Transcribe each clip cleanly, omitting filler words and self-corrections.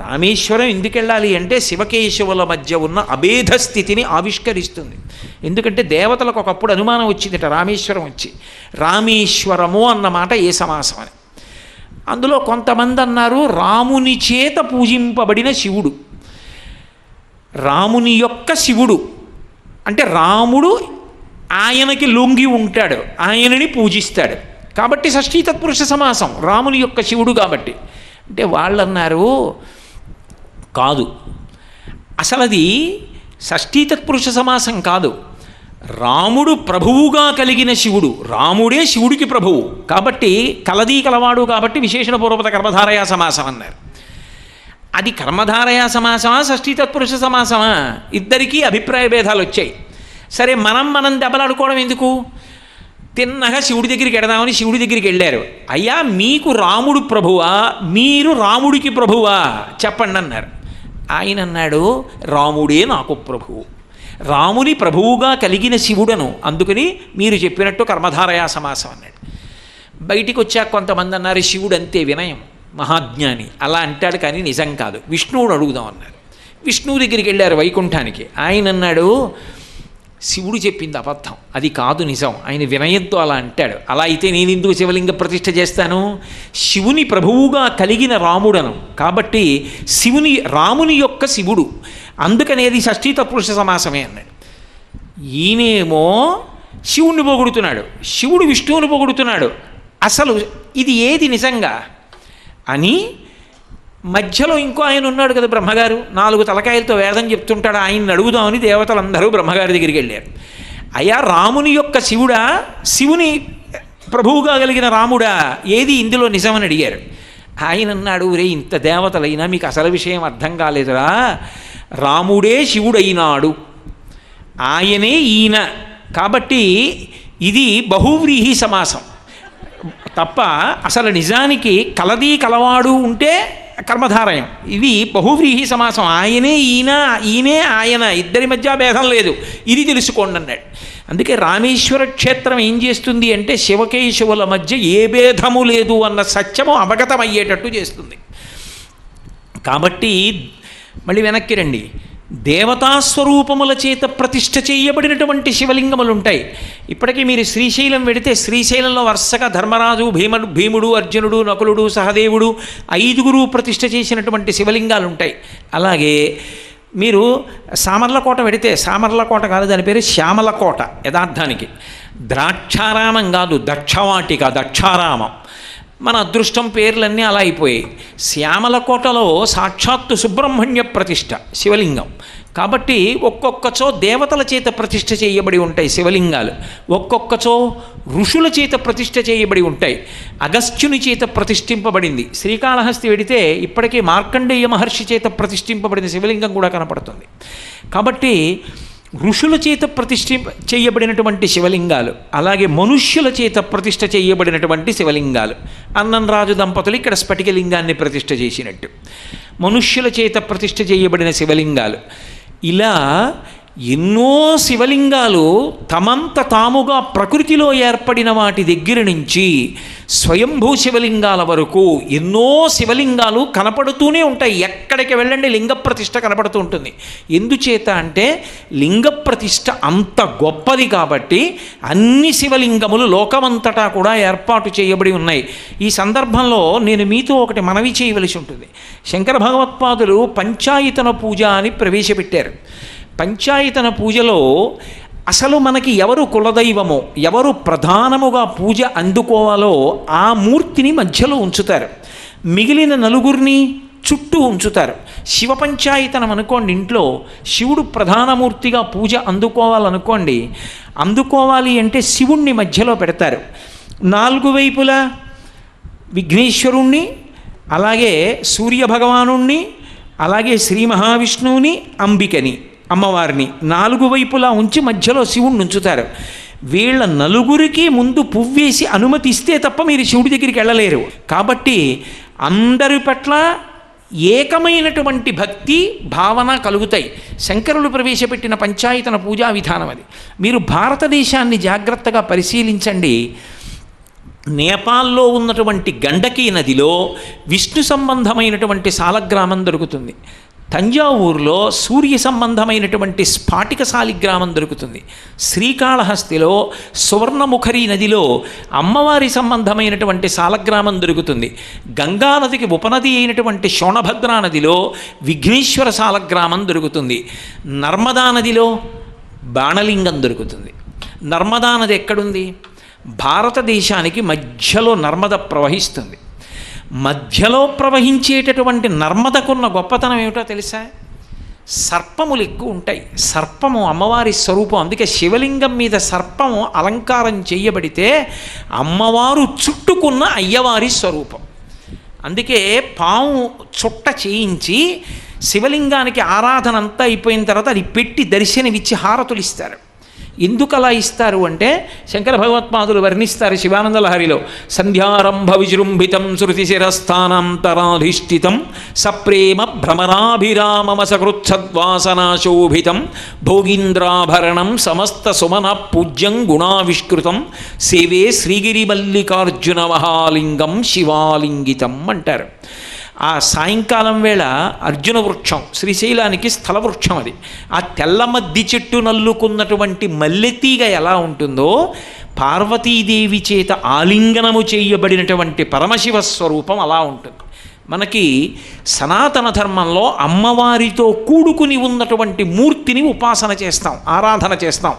రామేశ్వరం ఎందుకు వెళ్ళాలి అంటే శివకేశవుల మధ్య ఉన్న అభేద స్థితిని ఆవిష్కరిస్తుంది. ఎందుకంటే దేవతలకు ఒకప్పుడు అనుమానం వచ్చిందట రామేశ్వరం వచ్చి, రామేశ్వరము అన్న మాట ఏ సమాసం అని. అందులో కొంతమంది అన్నారు రాముని చేత పూజింపబడిన శివుడు, రాముని యొక్క శివుడు అంటే రాముడు ఆయనకి లొంగి ఉంటాడు, ఆయనని పూజిస్తాడు కాబట్టి షష్ఠీ తత్పురుష సమాసం, రాముని యొక్క శివుడు కాబట్టి. అంటే వాళ్ళు అన్నారు కాదు, అసలు అది షష్ఠీ తత్పురుష సమాసం కాదు, రాముడు ప్రభువుగా కలిగిన శివుడు, రాముడే శివుడికి ప్రభువు కాబట్టి కలదీ కలవాడు కాబట్టి విశేషణ పూర్వపద కర్మధారయా సమాసం అన్నారు. అది కర్మధారయా సమాసమా షష్ఠీ తత్పురుష సమాసమా, ఇద్దరికీ అభిప్రాయ భేదాలు వచ్చాయి. సరే మనం దెబ్బలాడుకోవడం ఎందుకు, తిన్నగా శివుడి దగ్గరికి వెడదామని శివుడి దగ్గరికి వెళ్ళారు. అయ్యా మీకు రాముడు ప్రభువా, మీరు రాముడికి ప్రభువా చెప్పండి అన్నారు. ఆయన అన్నాడు రాముడే నాకు ప్రభువు, రాముని ప్రభువుగా కలిగిన శివుడను, అందుకని మీరు చెప్పినట్టు కర్మధారయా సమాసం అన్నాడు. బయటికి వచ్చాక కొంతమంది అన్నారు శివుడు అంతే వినయం మహాజ్ఞాని, అలా అంటాడు కానీ నిజం కాదు, విష్ణువుడు అడుగుదాం అన్నారు. విష్ణువు దగ్గరికి వెళ్ళారు వైకుంఠానికి. ఆయన అన్నాడు శివుడు చెప్పింది అబద్ధం, అది కాదు నిజం, ఆయన వినయంతో అలా అంటాడు. అలా అయితే నేను ఎందుకు శివలింగ ప్రతిష్ఠ చేస్తాను, శివుని ప్రభువుగా కలిగిన రాముడను కాబట్టి రాముని యొక్క శివుడు, అందుకనేది షష్ఠీ తత్పురుష సమాసమే అన్నాడు. ఈయనేమో శివుణ్ణి పొగుడుతున్నాడు, శివుడు విష్ణువుని పొగుడుతున్నాడు, అసలు ఇది ఏది నిజంగా అని. మధ్యలో ఇంకో ఆయన ఉన్నాడు కదా బ్రహ్మగారు, 4 తలకాయలతో వేదం చెప్తుంటాడు, ఆయన్ని అడుగుదామని దేవతలందరూ బ్రహ్మగారి దగ్గరికి వెళ్ళారు. అయ్యా రాముని యొక్క శివుడా, శివుని ప్రభువుగా కలిగిన రాముడా, ఏది ఇందులో నిజమని అడిగారు. ఆయన అన్నాడు రే ఇంత దేవతలైనా మీకు అసలు విషయం అర్థం కాలేదురా, రాముడే శివుడైనాడు, ఆయనే ఈయన కాబట్టి ఇది బహువ్రీహి సమాసం తప్ప అసలు నిజానికి కలదీ కలవాడు ఉంటే కర్మధారయం, ఇది బహువ్రీహి సమాసం, ఆయనే ఈయన ఈయనే ఆయన, ఇద్దరి మధ్య భేదం లేదు, ఇది తెలుసుకోండి అన్నాడు. అందుకే రామేశ్వర క్షేత్రం ఏం చేస్తుంది అంటే శివకేశవుల మధ్య ఏ భేదము లేదు అన్న సత్యము అవగతమయ్యేటట్టు చేస్తుంది. కాబట్టి మళ్ళీ వెనక్కి రండి, దేవతాస్వరూపముల చేత ప్రతిష్ఠ చేయబడినటువంటి శివలింగములు ఉంటాయి. ఇప్పటికీ మీరు శ్రీశైలం వెడితే శ్రీశైలంలో వరుసగా ధర్మరాజు, భీముడు, అర్జునుడు, నకులుడు, సహదేవుడు 5గురు ప్రతిష్ఠ చేసినటువంటి శివలింగాలు ఉంటాయి. అలాగే మీరు సామర్లకోట వెడితే, సామర్లకోట కాదు దాని పేరు శ్యామలకోట, యథార్థానికి ద్రాక్షారామం కాదు దక్షవాటిక, దక్షారామం, మన అదృష్టం పేర్లన్నీ అలా అయిపోయాయి. శ్యామలకోటలో సాక్షాత్తు సుబ్రహ్మణ్య ప్రతిష్ఠ శివలింగం కాబట్టి ఒక్కొక్కచో దేవతల చేత ప్రతిష్ఠ చేయబడి ఉంటాయి శివలింగాలు, ఒక్కొక్కచో ఋషుల చేత ప్రతిష్ఠ చేయబడి ఉంటాయి. అగస్త్యుని చేత ప్రతిష్ఠింపబడింది, శ్రీకాళహస్తి వెడితే ఇప్పటికే మార్కండేయ మహర్షి చేత ప్రతిష్ఠింపబడిన శివలింగం కూడా కనపడుతుంది. కాబట్టి ఋషుల చేత చేయబడినటువంటి శివలింగాలు, అలాగే మనుష్యుల చేత ప్రతిష్ఠ చేయబడినటువంటి శివలింగాలు. అన్నంరాజు దంపతులు ఇక్కడ స్ఫటికలింగాన్ని ప్రతిష్ఠ చేసినట్టు మనుష్యుల చేత ప్రతిష్ఠ చేయబడిన శివలింగాలు, ఇలా ఎన్నో శివలింగాలు తమంత తాముగా ప్రకృతిలో ఏర్పడిన వాటి దగ్గర నుంచి స్వయంభూ శివలింగాల వరకు ఎన్నో శివలింగాలు కనపడుతూనే ఉంటాయి. ఎక్కడికి వెళ్ళండి లింగ ప్రతిష్ఠ కనపడుతూ ఉంటుంది. ఎందుచేత అంటే లింగ ప్రతిష్ఠ అంత గొప్పది కాబట్టి అన్ని శివలింగములు లోకమంతటా కూడా ఏర్పాటు చేయబడి ఉన్నాయి. ఈ సందర్భంలో నేను మీతో ఒకటి మనవి చేయవలసి ఉంటుంది. శంకర భగవత్పాదులు పంచాయతన పూజ అని ప్రవేశపెట్టారు. పంచాయతన పూజలో అసలు మనకి ఎవరు కులదైవమో, ఎవరు ప్రధానముగా పూజ అందుకోవాలో ఆ మూర్తిని మధ్యలో ఉంచుతారు, మిగిలిన నలుగురిని చుట్టూ ఉంచుతారు. శివ పంచాయతనం అనుకోండి, ఇంట్లో శివుడు ప్రధానమూర్తిగా పూజ అందుకోవాలనుకోండి, అందుకోవాలి అంటే శివుణ్ణి మధ్యలో పెడతారు. 4 వైపులా విఘ్నేశ్వరుణ్ణి, అలాగే సూర్యభగవానుణ్ణి, అలాగే శ్రీ మహావిష్ణువుని, అంబికని అమ్మవారిని 4 వైపులా ఉంచి మధ్యలో శివుణ్ణి ఉంచుతారు. వీళ్ళ నలుగురికి ముందు పువ్వేసి అనుమతి ఇస్తే తప్ప మీరు శివుడి దగ్గరికి వెళ్ళలేరు. కాబట్టి అందరి పట్ల ఏకమైనటువంటి భక్తి భావన కలుగుతాయి. శంకరులు ప్రవేశపెట్టిన పంచాయతన పూజా విధానం అది. మీరు భారతదేశాన్ని జాగ్రత్తగా పరిశీలించండి. నేపాల్లో ఉన్నటువంటి గండకీ నదిలో విష్ణు సంబంధమైనటువంటి సాలగ్రామం దొరుకుతుంది. తంజావూరులో సూర్య సంబంధమైనటువంటి స్ఫాటిక శాలిగ్రామం దొరుకుతుంది. శ్రీకాళహస్తిలో సువర్ణముఖరి నదిలో అమ్మవారి సంబంధమైనటువంటి సాలగ్రామం దొరుకుతుంది. గంగానదికి ఉపనది అయినటువంటి శోణభద్రా నదిలో విఘ్నేశ్వర సాలగ్రామం దొరుకుతుంది. నర్మదా నదిలో బాణలింగం దొరుకుతుంది. నర్మదా నది ఎక్కడుంది? భారతదేశానికి మధ్యలో నర్మద ప్రవహిస్తుంది. మధ్యలో ప్రవహించేటటువంటి నర్మదకున్న గొప్పతనం ఏమిటో తెలుసా? సర్పములు ఎక్కువ ఉంటాయి. సర్పము అమ్మవారి స్వరూపం. అందుకే శివలింగం మీద సర్పము అలంకారం చేయబడితే అమ్మవారు చుట్టుకున్న అయ్యవారి స్వరూపం. అందుకే పాము చుట్ట చేయించి శివలింగానికి ఆరాధన అంతా అయిపోయిన తర్వాత అది పెట్టి దర్శనమిచ్చి హారతులు ఇస్తారు. ఎందుకు అలా ఇస్తారు అంటే శంకర భగవత్పాదులు వర్ణిస్తారు శివానంద లహరిలో. సంధ్యారంభ విజృంభితం శృతిశిరస్థానాంతరాధిష్ఠితం సప్రేమ భ్రమరాభిరామమసకృచ్ఛద్వాసనాశోభితం భోగీంద్రాభరణం సమస్త సుమన పూజ్యం గుణావిష్కృతం సేవే శ్రీగిరిమల్లికార్జున మహాలింగం శివాలింగితం అంటారు. ఆ సాయంకాలం వేళ అర్జున వృక్షం శ్రీశైలానికి స్థల వృక్షం అది. ఆ తెల్ల మద్ది చెట్టు నల్లుకున్నటువంటి మల్లెతీగ ఎలా ఉంటుందో పార్వతీదేవి చేత ఆలింగనము చేయబడినటువంటి పరమశివ స్వరూపం అలా ఉంటుంది. మనకి సనాతన ధర్మంలో అమ్మవారితో కూడుకుని ఉన్నటువంటి మూర్తిని ఉపాసన చేస్తాం, ఆరాధన చేస్తాం.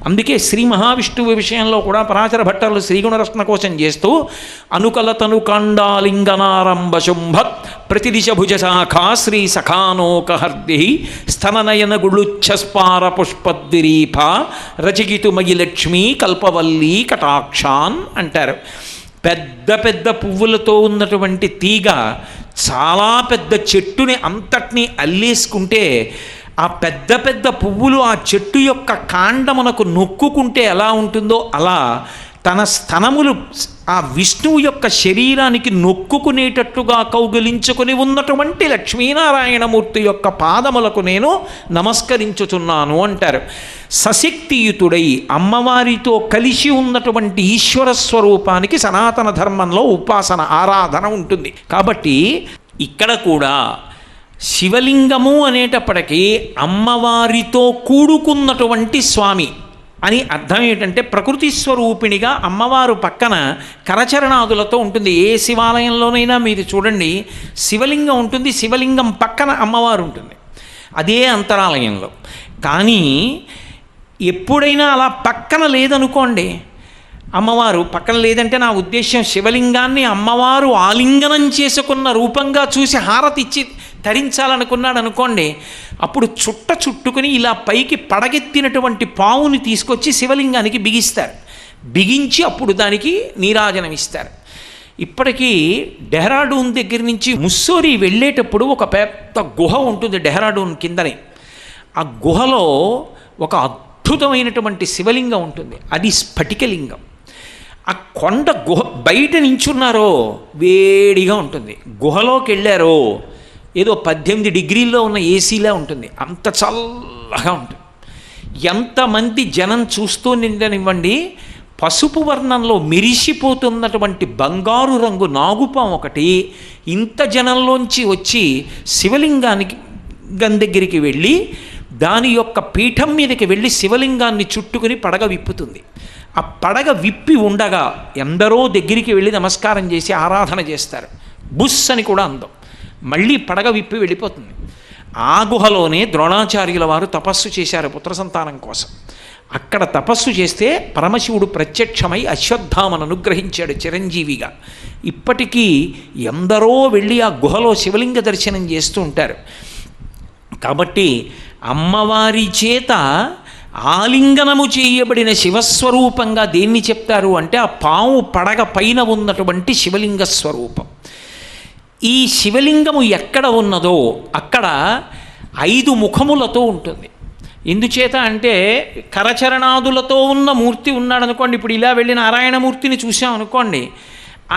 అందుకే శ్రీ మహావిష్ణువు విషయంలో కూడా పరాశర భట్టర్లు శ్రీగుణరత్న కోసం చేస్తూ అనుకలతను కాండాలింగనారంభ శుంభత్ ప్రతిదిశ భుజశాఖా శ్రీ సఖానోకహర్ది స్తననయన గుళుచ్ఛస్పార పుష్పద్విరీఫ రచగితుమయి లక్ష్మీ కల్పవల్లీ కటాక్షాన్ అంటారు. పెద్ద పెద్ద పువ్వులతో ఉన్నటువంటి తీగ చాలా పెద్ద చెట్టుని అంతటినీ అల్లేసుకుంటే ఆ పెద్ద పెద్ద పువ్వులు ఆ చెట్టు యొక్క కాండమునకు నొక్కుకుంటే ఎలా ఉంటుందో అలా తన స్తనములు ఆ విష్ణువు యొక్క శరీరానికి నొక్కుకునేటట్టుగా కౌగిలించుకుని ఉన్నటువంటి లక్ష్మీనారాయణమూర్తి యొక్క పాదములకు నేను నమస్కరించుతున్నాను అంటారు. సశక్తియుతుడై అమ్మవారితో కలిసి ఉన్నటువంటి ఈశ్వర స్వరూపానికి సనాతన ధర్మంలో ఉపాసన ఆరాధన ఉంటుంది. కాబట్టి ఇక్కడ కూడా శివలింగము అనేటప్పటికీ అమ్మవారితో కూడుకున్నటువంటి స్వామి అని అర్థం ఏంటంటే ప్రకృతి స్వరూపిణిగా అమ్మవారు పక్కన కరచరణాదులతో ఉంటుంది. ఏ శివాలయంలోనైనా మీరు చూడండి శివలింగం ఉంటుంది, శివలింగం పక్కన అమ్మవారు ఉంటుంది, అదే అంతరాలయంలో. కానీ ఎప్పుడైనా అలా పక్కన లేదనుకోండి, అమ్మవారు పక్కన లేదంటే నా ఉద్దేశం శివలింగాన్ని అమ్మవారు ఆలింగనం చేసుకున్న రూపంగా చూసి హారతి ఇచ్చి తరించాలనుకున్నాడు అనుకోండి, అప్పుడు చుట్టుకుని ఇలా పైకి పడగెత్తినటువంటి పావుని తీసుకొచ్చి శివలింగానికి బిగిస్తారు. బిగించి అప్పుడు దానికి నీరాజనం ఇస్తారు. ఇప్పటికీ డెహ్రాడూన్ దగ్గర నుంచి ముస్సోరీ వెళ్ళేటప్పుడు ఒక పెద్ద గుహ ఉంటుంది డెహ్రాడూన్ కిందనే. ఆ గుహలో ఒక అద్భుతమైనటువంటి శివలింగం ఉంటుంది, అది స్ఫటికలింగం. ఆ కొండ గుహ బయట నించున్నారో వేడిగా ఉంటుంది, గుహలోకి వెళ్ళారో ఏదో 18 డిగ్రీల్లో ఉన్న ఏసీలా ఉంటుంది, అంత చల్లగా ఉంటుంది. ఎంతమంది జనం చూస్తూ నిండనివ్వండి, పసుపు వర్ణంలో మెరిసిపోతున్నటువంటి బంగారు రంగు నాగుపాం ఒకటి ఇంత జనంలోంచి వచ్చి శివలింగానికి దగ్గరికి వెళ్ళి దాని యొక్క పీఠం మీదకి వెళ్ళి శివలింగాన్ని చుట్టుకుని పడగ విప్పుతుంది. ఆ పడగ విప్పి ఉండగా ఎందరో దగ్గరికి వెళ్ళి నమస్కారం చేసి ఆరాధన చేస్తారు. బుస్ అని కూడా అందం, మళ్ళీ పడగ విప్పి వెళ్ళిపోతుంది. ఆ గుహలోనే ద్రోణాచార్యుల వారు తపస్సు చేశారు పుత్ర సంతానం కోసం. అక్కడ తపస్సు చేస్తే పరమశివుడు ప్రత్యక్షమై అశ్వత్థామను అనుగ్రహించాడు చిరంజీవిగా. ఇప్పటికీ ఎందరో వెళ్ళి ఆ గుహలో శివలింగ దర్శనం చేస్తూ ఉంటారు. కాబట్టి అమ్మవారి చేత ఆలింగనము చేయబడిన శివస్వరూపంగా దేన్ని చెప్తారు అంటే ఆ పాము పడగ పైన ఉన్నటువంటి శివలింగ స్వరూపం. ఈ శివలింగము ఎక్కడ ఉన్నదో అక్కడ 5 ముఖములతో ఉంటుంది. ఎందుచేత అంటే కరచరణాదులతో ఉన్న మూర్తి ఉన్నాడు అనుకోండి, ఇప్పుడు ఇలా వెళ్ళి నారాయణమూర్తిని చూసాం అనుకోండి,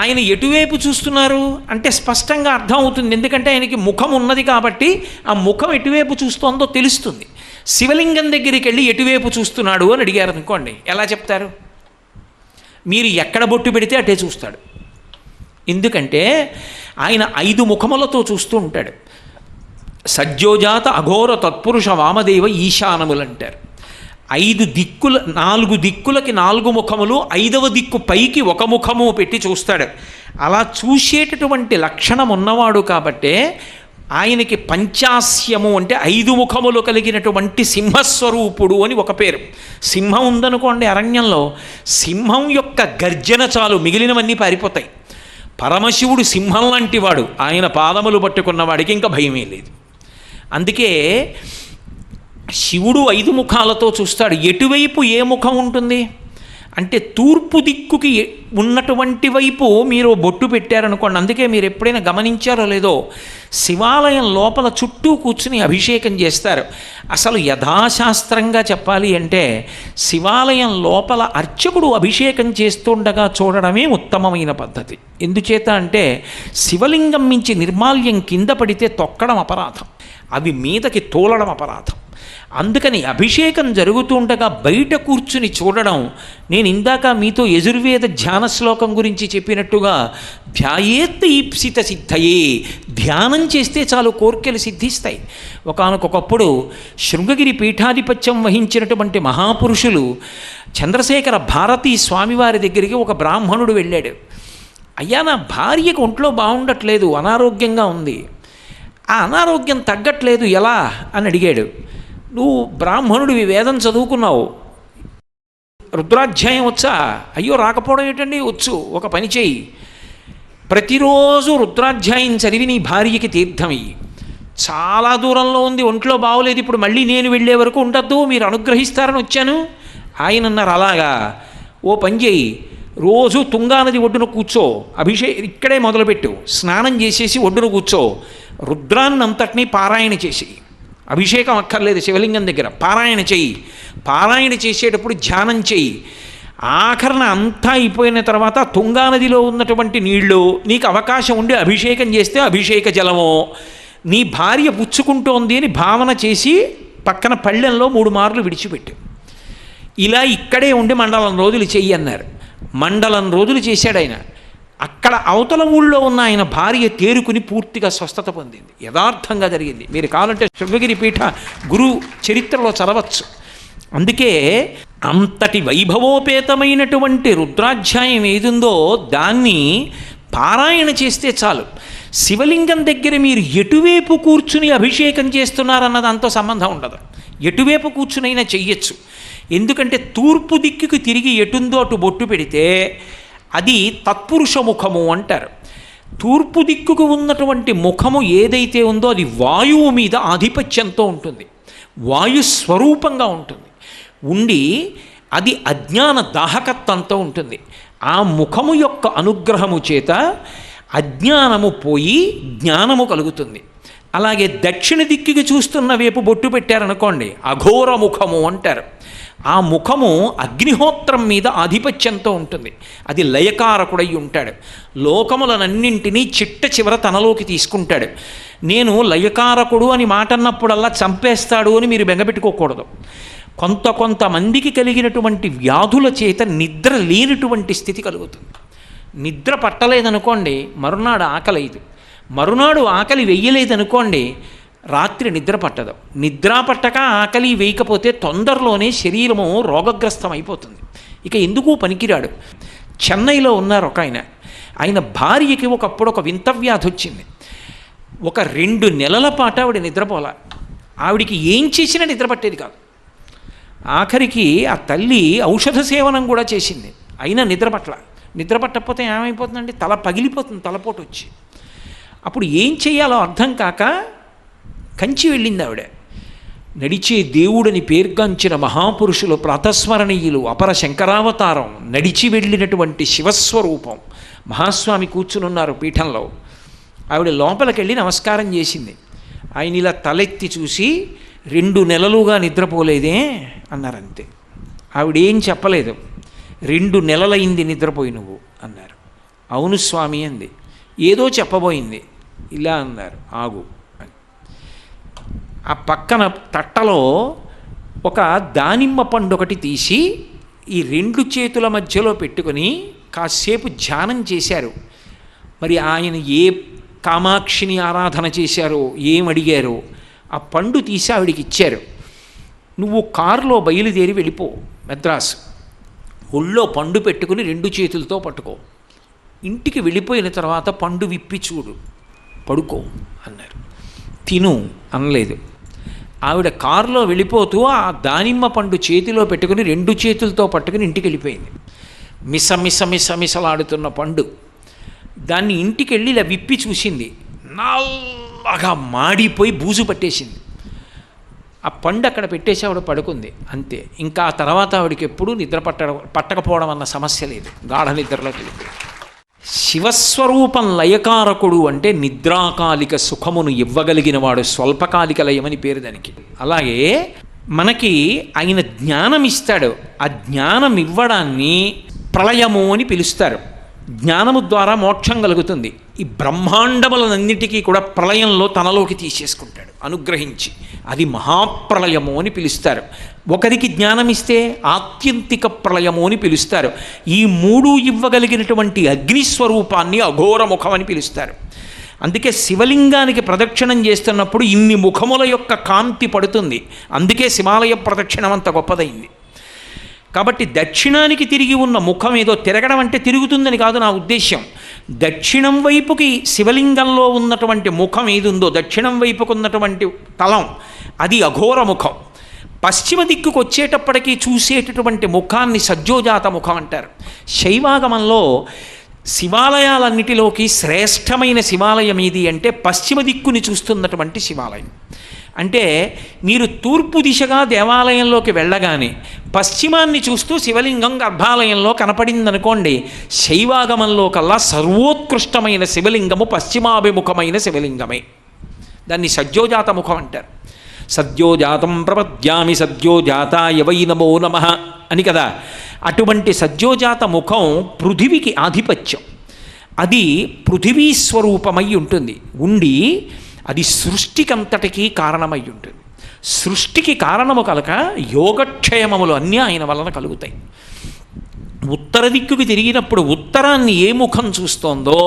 ఆయన ఎటువైపు చూస్తున్నారు అంటే స్పష్టంగా అర్థం అవుతుంది. ఎందుకంటే ఆయనకి ముఖం ఉన్నది కాబట్టి ఆ ముఖం ఎటువైపు చూస్తోందో తెలుస్తుంది. శివలింగం దగ్గరికి వెళ్ళి ఎటువైపు చూస్తున్నాడు అని అడిగారు అనుకోండి, ఎలా చెప్తారు? మీరు ఎక్కడ బొట్టు పెడితే అటే చూస్తాడు. ఎందుకంటే ఆయన 5 ముఖములతో చూస్తూ ఉంటాడు. సజ్జోజాత అఘోర తత్పురుష వామదేవ ఈశానములు అంటారు. 4 దిక్కులకి 4 ముఖములు, 5వ దిక్కు పైకి 1 ముఖము పెట్టి చూస్తాడు. అలా చూసేటటువంటి లక్షణం ఉన్నవాడు కాబట్టే ఆయనకి పంచాస్యము అంటే 5 ముఖములు కలిగినటువంటి సింహస్వరూపుడు అని ఒక పేరు. సింహం ఉందనుకోండి అరణ్యంలో, సింహం యొక్క గర్జన చాలు మిగిలినవన్నీ పారిపోతాయి. పరమశివుడు సింహం లాంటి వాడు, ఆయన పాదములు పట్టుకున్న వాడికి ఇంకా భయమే లేదు. అందుకే శివుడు 5 ముఖాలతో చూస్తాడు. ఎటువైపు ఏ ముఖం ఉంటుంది అంటే తూర్పు దిక్కుకి ఉన్నటువంటి వైపు మీరు బొట్టు పెట్టారనుకోండి. అందుకే మీరు ఎప్పుడైనా గమనించారో లేదో, శివాలయం లోపల చుట్టూ కూర్చుని అభిషేకం చేస్తారు. అసలు యథాశాస్త్రంగా చెప్పాలి అంటే శివాలయం లోపల అర్చకుడు అభిషేకం చేస్తుండగా చూడడమే ఉత్తమమైన పద్ధతి. ఎందుచేత అంటే శివలింగం మించి నిర్మాల్యం కింద పడితే తొక్కడం అపరాధం, అవి మీదకి తోలడం అపరాధం. అందుకని అభిషేకం జరుగుతుండగా బయట కూర్చుని చూడడం, నేను ఇందాక మీతో యజుర్వేద ధ్యాన శ్లోకం గురించి చెప్పినట్టుగా ధ్యాయేత్ ఈప్సిత సిద్ధయే, ధ్యానం చేస్తే చాలు కోర్కెలు సిద్ధిస్తాయి. ఒకానొకప్పుడు శృంగగిరి పీఠాధిపత్యం వహించినటువంటి మహాపురుషులు చంద్రశేఖర భారతీ స్వామివారి దగ్గరికి ఒక బ్రాహ్మణుడు వెళ్ళాడు. అయ్యా, నా భార్యకు ఒంట్లో బాగుండట్లేదు, అనారోగ్యంగా ఉంది, ఆ అనారోగ్యం తగ్గట్లేదు, ఎలా అని అడిగాడు. నువ్వు బ్రాహ్మణుడివి, వేదం చదువుకున్నావు, రుద్రాధ్యాయం వచ్చా? అయ్యో రాకపోవడం ఏంటండి, వచ్చు. ఒక పని చేయి, ప్రతిరోజు రుద్రాధ్యాయం చదివి నీ భార్యకి తీర్థమయ్యి. చాలా దూరంలో ఉంది, ఒంట్లో బాగోలేదు, ఇప్పుడు మళ్ళీ నేను వెళ్ళే వరకు ఉండద్దు, మీరు అనుగ్రహిస్తారని వచ్చాను. ఆయన అన్నారు, అలాగా, ఓ పని చేయి, రోజు తుంగానది ఒడ్డున కూర్చో, ఇక్కడే మొదలుపెట్టు, స్నానం చేసేసి ఒడ్డున కూర్చో, రుద్రాన్నంతటినీ పారాయణ చేసి, అభిషేకం అక్కర్లేదు, శివలింగం దగ్గర పారాయణ చెయ్యి. పారాయణ చేసేటప్పుడు ధ్యానం చెయ్యి. ఆఖరణ అంతా అయిపోయిన తర్వాత తుంగానదిలో ఉన్నటువంటి నీళ్లు నీకు అవకాశం ఉండి అభిషేకం చేస్తే అభిషేక జలమో, నీ భార్య పుచ్చుకుంటోంది అని భావన చేసి పక్కన పళ్ళెంలో 3 మార్లు విడిచిపెట్టు. ఇలా ఇక్కడే ఉండి మండలం రోజులు చెయ్యి అన్నారు. మండలం రోజులు చేశాడు ఆయన. అక్కడ అవతల ఊళ్ళో ఉన్న ఆయన భార్య తేరుకుని పూర్తిగా స్వస్థత పొందింది. యథార్థంగా జరిగింది. మీరు కావాలంటే శృంగగిరి పీఠ గురు చరిత్రలో చదవచ్చు. అందుకే అంతటి వైభవోపేతమైనటువంటి రుద్రాధ్యాయం ఏదుందో దాన్ని పారాయణ చేస్తే చాలు. శివలింగం దగ్గర మీరు ఎటువైపు కూర్చుని అభిషేకం చేస్తున్నారన్న దాంతో సంబంధం ఉండదు. ఎటువైపు కూర్చునైనా చెయ్యొచ్చు. ఎందుకంటే తూర్పు దిక్కుకి తిరిగి ఎటుందో అటు బొట్టు పెడితే అది తత్పురుష ముఖము అంటారు. తూర్పు దిక్కుకు ఉన్నటువంటి ముఖము ఏదైతే ఉందో అది వాయువు మీద ఆధిపత్యంతో ఉంటుంది, వాయుస్వరూపంగా ఉంటుంది. ఉండి అది అజ్ఞాన దాహకత్వంతో ఉంటుంది. ఆ ముఖము యొక్క అనుగ్రహము చేత అజ్ఞానము పోయి జ్ఞానము కలుగుతుంది. అలాగే దక్షిణ దిక్కుకి చూస్తున్న వైపు బొట్టు పెట్టారనుకోండి, అఘోర ముఖము అంటారు. ఆ ముఖము అగ్నిహోత్రం మీద ఆధిపత్యంతో ఉంటుంది. అది లయకారకుడై ఉంటాడు. లోకములనన్నింటినీ చిట్ట చివర తనలోకి తీసుకుంటాడు. నేను లయకారకుడు అని మాట అన్నప్పుడల్లా చంపేస్తాడు అని మీరు బెంగపెట్టుకోకూడదు. కొంతమందికి కలిగినటువంటి వ్యాధుల చేత నిద్ర లేనటువంటి స్థితి కలుగుతుంది. నిద్ర పట్టలేదనుకోండి, మరునాడు ఆకలేదు. మరునాడు ఆకలి వెయ్యలేదనుకోండి, రాత్రి నిద్ర పట్టదు. నిద్ర పట్టక ఆకలి వేయకపోతే తొందరలోనే శరీరము రోగగ్రస్తం అయిపోతుంది. ఇక ఎందుకు పనికిరాడు. చెన్నైలో ఉన్నారు ఒక ఆయన భార్యకి ఒకప్పుడు ఒక వింత వ్యాధి వచ్చింది. ఒక 2 నెలల పాటు ఆవిడ నిద్రపోలా. ఆవిడికి ఏం చేసినా నిద్ర పట్టేది కాదు. ఆఖరికి ఆ తల్లి ఔషధ సేవనం కూడా చేసింది, అయినా నిద్ర పట్టకపోతే ఏమైపోతుందండి, తల పగిలిపోతుంది, తలపోటు వచ్చి. అప్పుడు ఏం చేయాలో అర్థం కాక కంచి వెళ్ళింది ఆవిడ. నడిచే దేవుడని పేర్గాంచిన మహాపురుషులు, ప్రాతస్మరణీయులు, అపర శంకరావతారం, నడిచి వెళ్ళినటువంటి శివస్వరూపం మహాస్వామి కూర్చునున్నారు పీఠంలో. ఆవిడ లోపలికి వెళ్ళి నమస్కారం చేసింది. ఆయన ఇలా తలెత్తి చూసి, 2 నెలలుగా నిద్రపోలేదే అన్నారంతే. ఆవిడేం చెప్పలేదు. 2 నెలలైంది నిద్రపోయి నువ్వు అన్నారు. అవును స్వామి అంది. ఏదో చెప్పబోయింది. ఇలా అన్నారు, ఆగు. ఆ పక్కన తట్టలో ఒక దానిమ్మ పండు ఒకటి తీసి ఈ రెండు చేతుల మధ్యలో పెట్టుకొని కాసేపు ధ్యానం చేశారు. మరి ఆయన ఏ కామాక్షిని ఆరాధన చేశారో, ఏమడిగారో ఆ పండు తీసి ఆవిడికి ఇచ్చారు. నువ్వు కారులో బయలుదేరి వెళ్ళిపో మద్రాసు, ఒళ్ళో పండు పెట్టుకుని రెండు చేతులతో పట్టుకో, ఇంటికి వెళ్ళిపోయిన తర్వాత పండు విప్పి చూడు, పడుకో అన్నారు. తిను అనలేదు. ఆవిడ కారులో వెళ్ళిపోతూ ఆ దానిమ్మ పండు చేతిలో పెట్టుకుని రెండు చేతులతో పట్టుకుని ఇంటికి వెళ్ళిపోయింది. మిసమిసలాడుతున్న పండు. దాన్ని ఇంటికి వెళ్ళి ఇలా విప్పి చూసింది, నల్లగా మాడిపోయి బూజు పట్టేసింది. ఆ పండు అక్కడ పెట్టేసి ఆవిడ పడుకుంది, అంతే. ఇంకా ఆ తర్వాత ఆవిడకి ఎప్పుడూ నిద్ర పట్టకపోవడం అన్న సమస్య లేదు, గాఢ నిద్రలోకి వెళ్ళింది. శివస్వరూపం లయకారకుడు అంటే నిద్రాకాలిక సుఖమును ఇవ్వగలిగిన వాడు, స్వల్పకాలిక లయమని పేరు దానికి. అలాగే మనకి ఆయన జ్ఞానం ఇస్తాడు. ఆ జ్ఞానం ఇవ్వడాన్ని ప్రళయము అని పిలుస్తారు. జ్ఞానము ద్వారా మోక్షం కలుగుతుంది. ఈ బ్రహ్మాండములన్నిటికీ కూడా ప్రళయంలో తనలోకి తీసేసుకుంటాడు అనుగ్రహించి. అది మహాప్రళయము అని పిలుస్తారు. ఒకరికి జ్ఞానం ఇస్తే ఆత్యంతిక ప్రళయము అని పిలుస్తారు. ఈ మూడు ఇవ్వగలిగినటువంటి అగ్నిస్వరూపాన్ని అఘోరముఖం అని పిలుస్తారు. అందుకే శివలింగానికి ప్రదక్షిణం చేస్తున్నప్పుడు ఇన్ని ముఖముల యొక్క కాంతి పడుతుంది. అందుకే శివాలయ ప్రదక్షిణం అంత గొప్పదైంది. కాబట్టి దక్షిణానికి తిరిగి ఉన్న ముఖం ఏదో తిరగడం అంటే తిరుగుతుందని కాదు నా ఉద్దేశ్యం. దక్షిణం వైపుకి శివలింగంలో ఉన్నటువంటి ముఖం ఏది ఉందో, దక్షిణం వైపుకు ఉన్నటువంటి తలం, అది అఘోర ముఖం. పశ్చిమ దిక్కుకు వచ్చేటప్పటికీ చూసేటటువంటి ముఖాన్ని సజ్జోజాత ముఖం అంటారు. శైవాగమంలో శివాలయాలన్నిటిలోకి శ్రేష్టమైన శివాలయం ఏది అంటే పశ్చిమ దిక్కుని చూస్తున్నటువంటి శివాలయం. అంటే మీరు తూర్పు దిశగా దేవాలయంలోకి వెళ్ళగానే పశ్చిమాన్ని చూస్తూ శివలింగం గర్భాలయంలో కనపడిందనుకోండి, శైవాగమంలో కల్లా సర్వోత్కృష్టమైన శివలింగము పశ్చిమాభిముఖమైన శివలింగమే. దాన్ని సద్యోజాత ముఖం అంటారు. సద్యోజాతం ప్రపద్యామి సద్యోజాతాయ వై నమో నమః అని కదా. అటువంటి సద్యోజాత ముఖం పృథివికి ఆధిపత్యం. అది పృథివీ స్వరూపమై ఉంటుంది. ఉండి అది సృష్టికంతటికీ కారణమై ఉంటుంది. సృష్టికి కారణము కనుక యోగక్షేమములు అన్నీ ఆయన వలన కలుగుతాయి. ఉత్తర దిక్కుకి తిరిగినప్పుడు ఉత్తరాన్ని ఏ ముఖం చూస్తోందో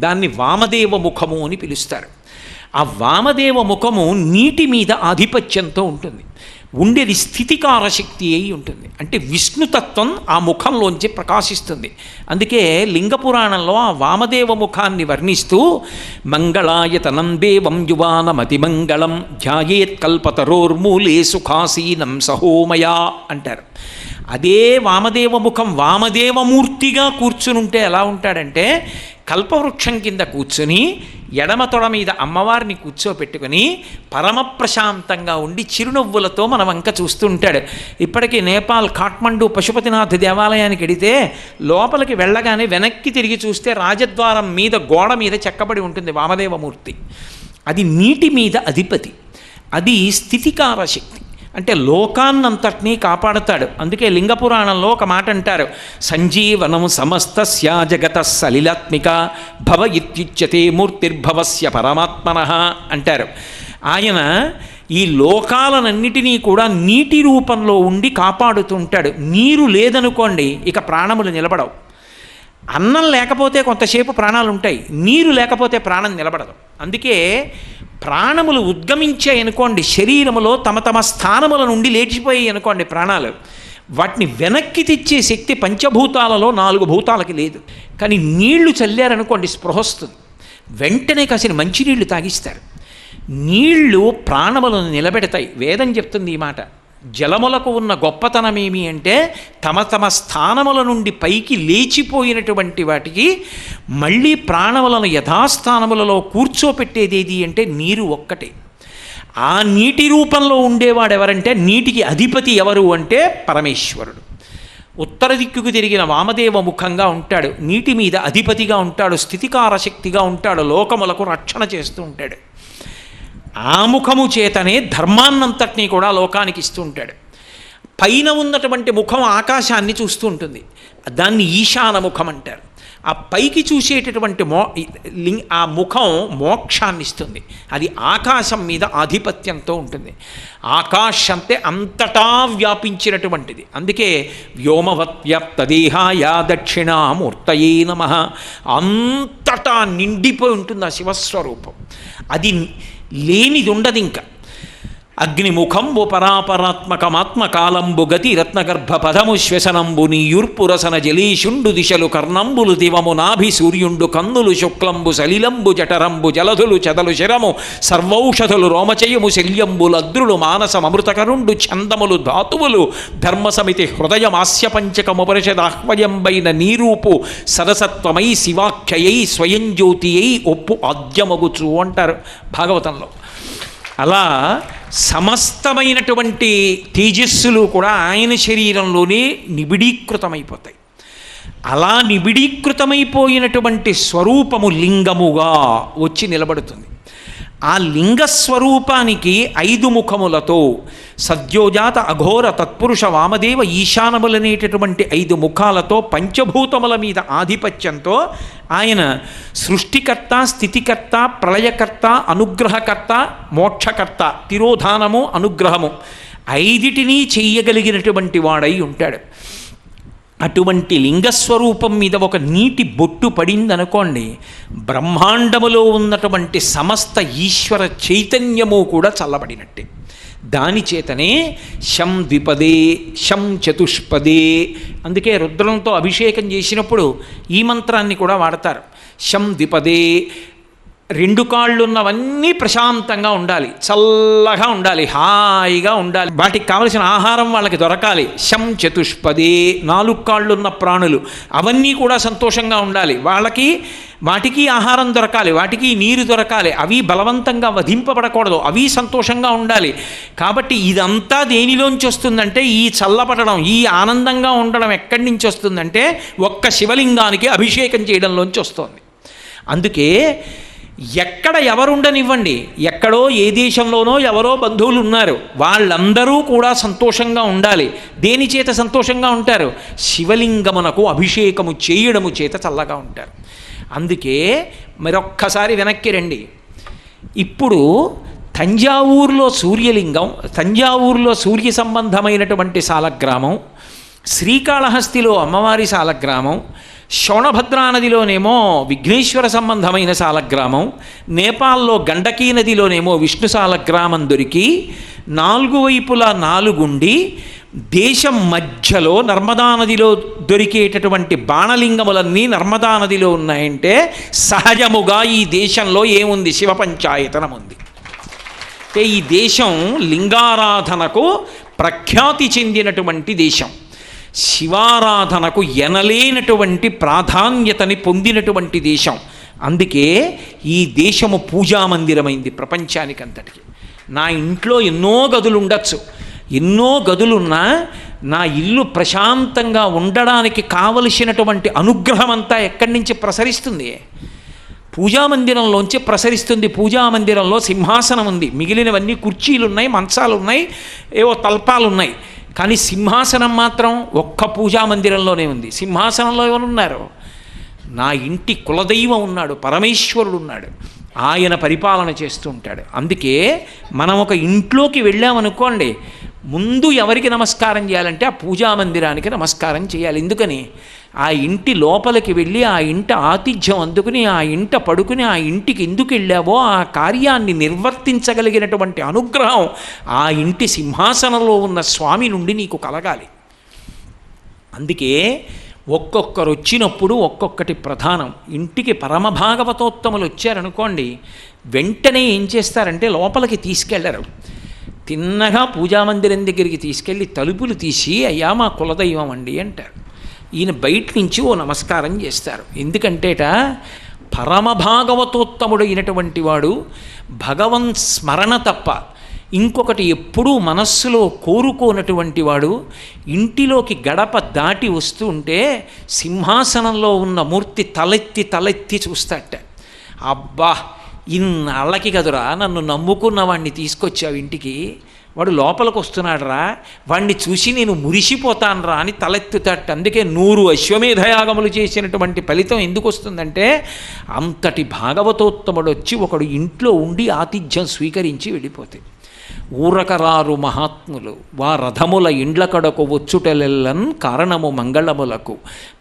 దాన్ని వామదేవ ముఖము అని పిలుస్తారు. ఆ వామదేవ ముఖము నీటి మీద ఆధిపత్యంతో ఉంటుంది. ఉండేది స్థితికార శక్తి అయి ఉంటుంది. అంటే విష్ణుతత్వం ఆ ముఖంలోంచి ప్రకాశిస్తుంది. అందుకే లింగ పురాణంలో ఆ వామదేవ ముఖాన్ని వర్ణిస్తూ మంగళాయతనం దేవం యువానమతిమంగళం ధ్యాయేత్ కల్పతరోర్మూలే సుఖాసీనం సహోమయా అంటారు. అదే వామదేవ ముఖం వామదేవమూర్తిగా కూర్చునుంటే ఎలా ఉంటాడంటే, కల్పవృక్షం కింద కూర్చుని ఎడమ తొడ మీద అమ్మవారిని కూర్చోపెట్టుకుని పరమ ప్రశాంతంగా ఉండి చిరునవ్వులతో మన వంక చూస్తూ ఉంటాడు. ఇప్పటికీ నేపాల్ కాఠ్మండు పశుపతినాథ్ దేవాలయానికి వెడితే లోపలికి వెళ్ళగానే వెనక్కి తిరిగి చూస్తే రాజద్వారం మీద గోడ మీద చెక్కబడి ఉంటుంది వామదేవమూర్తి. అది నీటి మీద అధిపతి. అది స్థితికార శక్తి. అంటే లోకాన్నంతటినీ కాపాడుతాడు. అందుకే లింగ పురాణంలో ఒక మాట అంటారు, సంజీవనం సమస్తస్య జగత సలిలాత్మిక భవ ఇత్యుచ్యతే మూర్తిర్భవస్య పరమాత్మనః అంటారు. ఆయన ఈ లోకాలనన్నిటినీ కూడా నీటి రూపంలో ఉండి కాపాడుతుంటాడు. నీరు లేదనుకోండి ఇక ప్రాణములు నిలబడవు. అన్నం లేకపోతే కొంతసేపు ప్రాణాలు ఉంటాయి, నీరు లేకపోతే ప్రాణం నిలబడదు. అందుకే ప్రాణములు ఉద్గమించాయి అనుకోండి, శరీరములో తమ తమ స్థానముల నుండి లేచిపోయాయి అనుకోండి ప్రాణాలు, వాటిని వెనక్కి తెచ్చే శక్తి పంచభూతాలలో 4 భూతాలకి లేదు. కానీ నీళ్లు చల్లారనుకోండి స్పృహ వస్తుంది, వెంటనే కాసిన మంచినీళ్లు తాగిస్తారు. నీళ్లు ప్రాణములను నిలబెడతాయి. వేదం చెప్తుంది ఈ మాట. జలములకు ఉన్న గొప్పతనం ఏమి అంటే తమ తమ స్థానముల నుండి పైకి లేచిపోయినటువంటి వాటికి మళ్ళీ ప్రాణములను యథాస్థానములలో కూర్చోపెట్టేదేది అంటే నీరు ఒక్కటే. ఆ నీటి రూపంలో ఉండేవాడు ఎవరంటే, నీటికి అధిపతి ఎవరు అంటే పరమేశ్వరుడు. ఉత్తర దిక్కుకు తిరిగిన వామదేవ ముఖంగా ఉంటాడు, నీటి మీద అధిపతిగా ఉంటాడు, స్థితికార శక్తిగా ఉంటాడు, లోకములకు రక్షణ చేస్తూ ఉంటాడు. ఆ ముఖము చేతనే ధర్మాన్నంతటినీ కూడా లోకానికి ఇస్తూ ఉంటాడు. పైన ఉన్నటువంటి ముఖం ఆకాశాన్ని చూస్తూ ఉంటుంది, దాన్ని ఈశాన ముఖం అంటారు. ఆ పైకి చూసేటటువంటి ఆ ముఖం మోక్షాన్ని ఇస్తుంది. అది ఆకాశం మీద ఆధిపత్యంతో ఉంటుంది. ఆకాశం అంటే అంతటా వ్యాపించినటువంటిది. అందుకే వ్యోమవత్వ్యాప్తదేహాయ దక్షిణామూర్తయే నమః. అంతటా నిండిపోయి ఉంటుంది ఆ శివస్వరూపం. అది లేనిది ఉండదు ఇంకా. అగ్నిముఖంబు పరాపరాత్మకమాత్మకాలంబు గతి రత్నగర్భ పదము శ్వసనంబు నీయుర్పురసన జలీషుండు దిశలు కర్ణంబులు దివము నాభి సూర్యుండు కన్నులు శుక్లంబు సలిలంబు జఠరంబు జలధులు చదలు శరము సర్వౌషధులు రోమచయము శల్యంబులు అద్రులు మానసమృతకరుండు ఛందములు ధాతువులు ధర్మసమితి హృదయమాస్య పంచకముపరిషదాహ్వయంబైన నీరూపు సరసత్వమై శివాఖ్యయై స్వయం జ్యోతియై ఒప్పు ఆద్యమగుచు అంటారు భాగవతంలో. అలా సమస్తమైనటువంటి తేజస్సులు కూడా ఆయన శరీరంలోనే నిబిడీకృతమైపోతాయి. అలా నిబిడీకృతమైపోయినటువంటి స్వరూపము లింగముగా వచ్చి నిలబడుతుంది. ఆ లింగస్వరూపానికి 5 ముఖములతో సద్యోజాత అఘోర తత్పురుష వామదేవ ఈశానములనేటటువంటి 5 ముఖాలతో పంచభూతముల మీద ఆధిపత్యంతో ఆయన సృష్టికర్త, స్థితికర్త, ప్రళయకర్త, అనుగ్రహకర్త, మోక్షకర్త, తిరోధానము, అనుగ్రహము 5టిని చెయ్యగలిగినటువంటి వాడై ఉంటాడు. అటువంటి లింగస్వరూపం మీద ఒక నీటి బొట్టు పడిందనుకోండి, బ్రహ్మాండములో ఉన్నటువంటి సమస్త ఈశ్వర చైతన్యము కూడా చల్లబడినట్టే. దాని చేతనే శం ద్విపదే శం చతుష్పదే. అందుకే రుద్రంతో అభిషేకం చేసినప్పుడు ఈ మంత్రాన్ని కూడా వాడతారు. శం ద్విపదే, 2 కాళ్ళున్నవన్నీ ప్రశాంతంగా ఉండాలి, చల్లగా ఉండాలి, హాయిగా ఉండాలి, వాటికి కావలసిన ఆహారం వాళ్ళకి దొరకాలి. శం చతుష్పదే, 4 కాళ్ళున్న ప్రాణులు అవన్నీ కూడా సంతోషంగా ఉండాలి, వాటికి ఆహారం దొరకాలి, వాటికి నీరు దొరకాలి, అవి బలవంతంగా వధింపబడకూడదు, అవి సంతోషంగా ఉండాలి. కాబట్టి ఇదంతా దేనిలోంచి వస్తుందంటే, ఈ చల్లపడడం, ఈ ఆనందంగా ఉండడం ఎక్కడి నుంచి వస్తుందంటే ఒక్క శివలింగానికి అభిషేకం చేయడంలోంచి వస్తుంది. అందుకే ఎక్కడ ఎవరుండనివ్వండి, ఎక్కడో ఏ దేశంలోనో ఎవరో బంధువులు ఉన్నారు, వాళ్ళందరూ కూడా సంతోషంగా ఉండాలి. దేని చేత సంతోషంగా ఉంటారు? శివలింగమునకు అభిషేకము చేయడము చేత చల్లగా ఉంటారు. అందుకే మరొక్కసారి వెనక్కి రండి. ఇప్పుడు తంజావూరులో సూర్యలింగం, తంజావూరులో సూర్య సంబంధమైనటువంటి సాలగ్రామం, శ్రీకాళహస్తిలో అమ్మవారి సాలగ్రామం, శోణభద్రా నదిలోనేమో విఘ్నేశ్వర సంబంధమైన సాలగ్రామం, నేపాల్లో గండకీ నదిలోనేమో విష్ణు సాలగ్రామం దొరికి 4 వైపులా 4 ఉండి దేశం మధ్యలో నర్మదా నదిలో దొరికేటటువంటి బాణలింగములన్నీ నర్మదా నదిలో ఉన్నాయంటే సహజముగా ఈ దేశంలో ఏముంది? శివ పంచాయతనం ఉంది. అంటే ఈ దేశం లింగారాధనకు ప్రఖ్యాతి చెందినటువంటి దేశం, శివారాధనకు ఎనలేనటువంటి ప్రాధాన్యతని పొందినటువంటి దేశం. అందుకే ఈ దేశము పూజామందిరమైంది ప్రపంచానికంతటికి. నా ఇంట్లో ఎన్నో గదులు ఉండొచ్చు, ఎన్నో గదులున్నా నా ఇల్లు ప్రశాంతంగా ఉండడానికి కావలసినటువంటి అనుగ్రహం అంతా ఎక్కడి నుంచి ప్రసరిస్తుంది? పూజామందిరంలోంచి ప్రసరిస్తుంది. పూజామందిరంలో సింహాసనం ఉంది, మిగిలినవన్నీ కుర్చీలు ఉన్నాయి, మంచాలు ఉన్నాయి, ఏవో తల్పాలు ఉన్నాయి. కానీ సింహాసనం మాత్రం ఒక్క పూజామందిరంలోనే ఉంది. సింహాసనంలో ఎవరున్నారు? నా ఇంటి కులదైవం ఉన్నాడు, పరమేశ్వరుడు ఉన్నాడు, ఆయన పరిపాలన చేస్తూ ఉంటాడు. అందుకే మనం ఒక ఇంట్లోకి వెళ్ళామనుకోండి, ముందు ఎవరికి నమస్కారం చేయాలంటే ఆ పూజామందిరానికి నమస్కారం చేయాలి. ఎందుకని? ఆ ఇంటి లోపలికి వెళ్ళి ఆ ఇంట ఆతిథ్యం అందుకుని ఆ ఇంట పడుకుని ఆ ఇంటికి ఎందుకు వెళ్ళావో ఆ కార్యాన్ని నిర్వర్తించగలిగినటువంటి అనుగ్రహం ఆ ఇంటి సింహాసనంలో ఉన్న స్వామి నుండి నీకు కలగాలి. అందుకే ఒక్కొక్కరు వచ్చినప్పుడు ఒక్కొక్కటి ప్రధానం. ఇంటికి పరమభాగవతోత్తములు వచ్చారనుకోండి, వెంటనే ఏం చేస్తారంటే లోపలికి తీసుకెళ్లరు, తిన్నగా పూజామందిరం దగ్గరికి తీసుకెళ్ళి తలుపులు తీసి అయ్యా మా కులదైవం అండి అంటారు. ఈయన బయట నుంచి ఓ నమస్కారం చేస్తారు. ఎందుకంటేట పరమభాగవతోత్తముడైనటువంటి వాడు భగవన్ స్మరణ తప్ప ఇంకొకటి ఎప్పుడూ మనస్సులో కోరుకోనటువంటి వాడు ఇంటిలోకి గడప దాటి వస్తూ ఉంటే సింహాసనంలో ఉన్న మూర్తి తలెత్తి చూస్తాట. అబ్బా, ఇన్నాళ్ళకి కదురా నన్ను నమ్ముకున్న వాడిని తీసుకొచ్చావు ఇంటికి, వాడు లోపలికి వస్తున్నాడు రా, వాడిని చూసి నేను మురిసిపోతాను రా అని తలెత్తుతాడు. అందుకే 100 అశ్వమేధయాగములు చేసినటువంటి ఫలితం ఎందుకు వస్తుందంటే, అంతటి భాగవతోత్తముడు వచ్చి ఒకడు ఇంట్లో ఉండి ఆతిథ్యం స్వీకరించి వెళ్ళిపోతే. ఊరకరారు మహాత్ములు వా రథముల ఇండ్ల కడకు వచ్చుటలెల్లన్ కారణము మంగళములకు,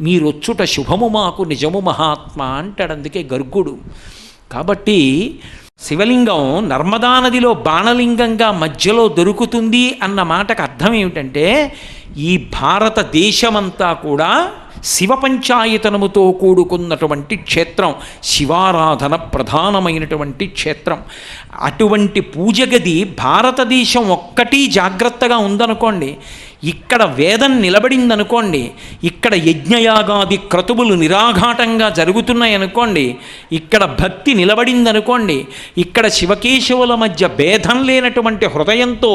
మీరొచ్చుట శుభము మాకు నిజము మహాత్మ అంటాడు. అందుకే గర్గుడు. కాబట్టి శివలింగం నర్మదా నదిలో బాణలింగంగా మధ్యలో దొరుకుతుంది అన్న మాటకు అర్థం ఏమిటంటే, ఈ భారతదేశమంతా కూడా శివ పంచాయతనముతో కూడుకున్నటువంటి క్షేత్రం, శివారాధన ప్రధానమైనటువంటి క్షేత్రం. అటువంటి పూజ గది భారతదేశం ఒక్కటి జాగ్రత్తగా ఉందనుకోండి, ఇక్కడ వేదం నిలబడిందనుకోండి, ఇక్కడ యజ్ఞయాగాది క్రతువులు నిరాఘాటంగా జరుగుతున్నాయనుకోండి, ఇక్కడ భక్తి నిలబడిందనుకోండి, ఇక్కడ శివకేశవుల మధ్య భేదం లేనటువంటి హృదయంతో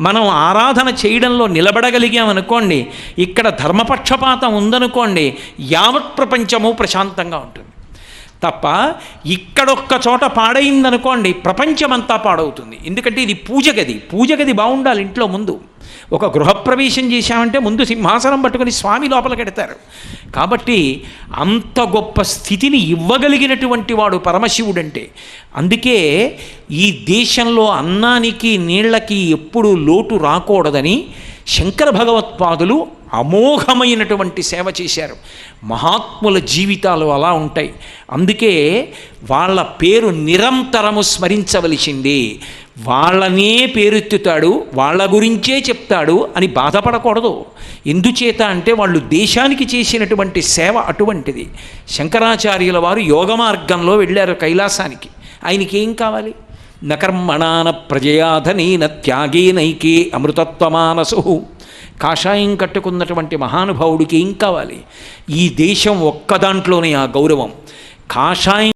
మనం ఆరాధన చేయడంలో నిలబడగలిగామనుకోండి, ఇక్కడ ధర్మపక్షపాతం ఉందనుకోండి, యావత్ ప్రపంచము ప్రశాంతంగా ఉంటుంది. తప్ప ఇక్కడొక్క చోట పాడైందనుకోండి, ప్రపంచమంతా పాడవుతుంది. ఎందుకంటే ఇది పూజ గది. పూజ గది బాగుండాలి. ఇంట్లో ముందు ఒక గృహప్రవేశం చేశామంటే ముందు సింహాసనం పట్టుకొని స్వామి లోపలికి ఎడతారు. కాబట్టి అంత గొప్ప స్థితిని ఇవ్వగలిగినటువంటి వాడు పరమశివుడంటే. అందుకే ఈ దేశంలో అన్నానికి నీళ్లకి ఎప్పుడూ లోటు రాకూడదని శంకర భగవత్పాదులు అమోఘమైనటువంటి సేవ చేశారు. మహాత్ముల జీవితాలు అలా ఉంటాయి. అందుకే వాళ్ళ పేరు నిరంతరము స్మరించవలసింది. వాళ్ళనే పేరెత్తుతాడు, వాళ్ళ గురించే చెప్తాడు అని బాధపడకూడదు. ఎందుచేత అంటే వాళ్ళు దేశానికి చేసినటువంటి సేవ అటువంటిది. శంకరాచార్యుల వారు యోగ మార్గంలో వెళ్ళారు కైలాసానికి. ఆయనకి ఏం కావాలి? నకర్మణాన ప్రజయాధనేన త్యాగేనైకే అమృతత్వమానసు. కాషాయం కట్టుకున్నటువంటి మహానుభావుడికి ఏం కావాలి? ఈ దేశం ఒక్క దాంట్లోనే ఆ గౌరవం. కాషాయం